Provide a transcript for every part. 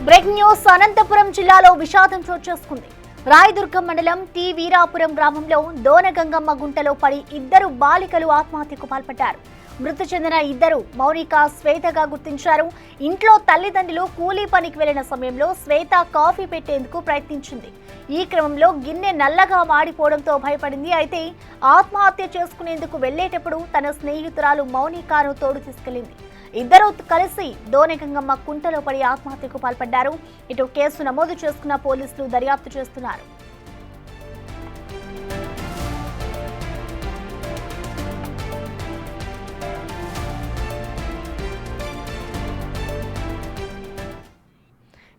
Breaking news. Anantapuram జిల్లాలో విషాదం చోటు చేసుకుంది. రాయదుర్గం మండలం టి వీరాపురం గ్రామంలో దోనగంగమ్మ గుంటలో పడి ఇద్దరు బాలికలు ఆత్మహత్యకు పాల్పడ్డారు. మృతి చెందిన ఇద్దరు మౌనిక, శ్వేతగా గుర్తించారు. ఇంట్లో తల్లిదండ్రులు కూలీ పనికి వెళ్లిన సమయంలో శ్వేత కాఫీ పెట్టేందుకు ప్రయత్నించింది. ఈ క్రమంలో గిన్నె నల్లగా మాడిపోవడంతో భయపడింది. అయితే ఆత్మహత్య చేసుకునేందుకు వెళ్లేటప్పుడు తన స్నేహితురాలు మౌనికను తోడు తీసుకెళ్లింది. ఇద్దరూ కలిసి దోనగంగమ్మ కుంటలో పడి ఆత్మహత్యకు పాల్పడ్డారు. ఇటు కేసు నమోదు చేసుకున్న పోలీసులు దర్యాప్తు చేస్తున్నారు.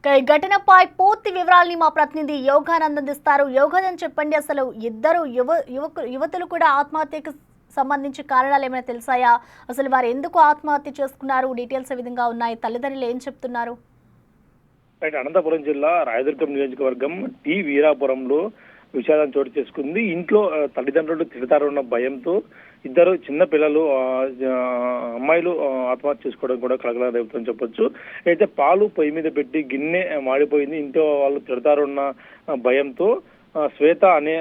ఈ ఘటనపై పూర్తి వివరాలని మా ప్రతినిధి యోగానంద్ అందిస్తారు. యోగానంద్, చెప్పండి, అసలు ఇద్దరు యువతులు కూడా ఆత్మహత్యకు సంబంధించి కారణాలు ఏమైనా తెలిసాయా? అసలు వారు ఎందుకు ఆత్మహత్య చేసుకున్నారు? డీటెయిల్స్ ఏ విధంగా ఉన్నాయి? తల్లిదండ్రులు ఏం చెప్తున్నారు? అనంతపురం జిల్లా రాయదుర్గం నియోజకవర్గం టి వీరాపురంలో విషాదం చోటు చేసుకుంది. ఇంట్లో తల్లిదండ్రులు తిడతారన్న భయంతో ఇద్దరు చిన్న పిల్లలు అమ్మాయిలు ఆత్మహత్య చేసుకోవడం కూడా కలగలేదని చెప్పొచ్చు. అయితే పాలు పొయ్యి మీద పెట్టి గిన్నె మాడిపోయింది. ఇంట్లో వాళ్ళు తిడతారన్న భయంతో శ్వేత అనే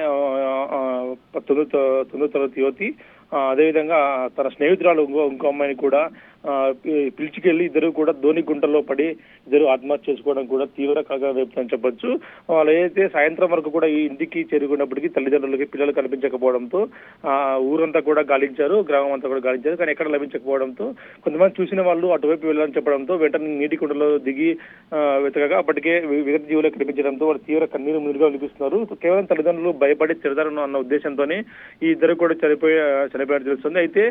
9వ తరగతి యువతి, అదేవిధంగా తన స్నేహితురాలు ఇంకో అమ్మాయిని కూడా పిలిచికెళ్లి ఇద్దరు కూడా ధోని గుంటలో పడి ఇద్దరు ఆత్మహత్య చేసుకోవడం కూడా తీవ్ర కలగలేపుతుందని చెప్పొచ్చు. వాళ్ళు ఏదైతే సాయంత్రం వరకు కూడా ఈ ఇంటికి చేరుకున్నప్పటికీ తల్లిదండ్రులకి పిల్లలు కనిపించకపోవడంతో ఊరంతా కూడా గాలించారు, గ్రామం అంతా కూడా గాలించారు. కానీ ఎక్కడ లభించకపోవడంతో కొంతమంది చూసిన వాళ్ళు అటువైపు వెళ్ళాలని చెప్పడంతో వెంటనే నీటి కుంటలో దిగి వెతకగా అప్పటికే విగత జీవులు కనిపించడంతో వాళ్ళు తీవ్ర కన్నీరు మునిగా వినిపిస్తున్నారు. కేవలం తల్లిదండ్రులు భయపడి తిడతారన్న అన్న ఉద్దేశంతోనే ఈ ఇద్దరు కూడా చనిపోయారు తెలుస్తుంది. అయితే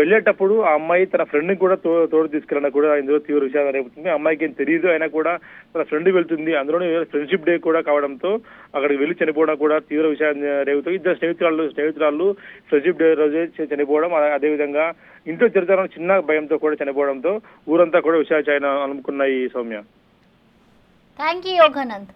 వెళ్ళేటప్పుడు ఆ అమ్మాయి తన ఫ్రెండ్ కూడా తోడు తీసుకెళ్ళినా కూడా ఇందులో తీవ్ర విషయాలు రేపుతుంది. అమ్మాయికి ఏం తెలియదు, అయినా కూడా తన ఫ్రెండ్ వెళ్తుంది. అందులోనే ఫ్రెండ్షిప్ డే కూడా కావడంతో అక్కడికి వెళ్లి చనిపోవడం కూడా తీవ్ర విషయాన్ని రేపుతుంది. ఇద్దరు స్నేహితురాళ్ళు ఫ్రెండ్షిప్ డే రోజే చనిపోవడం, అదేవిధంగా ఇంట్లో తిరుగుతారని చిన్న భయంతో కూడా చనిపోవడంతో ఊరంతా కూడా విషయాలు అలుముకున్నాయి. Soumya, thank you Yoganand.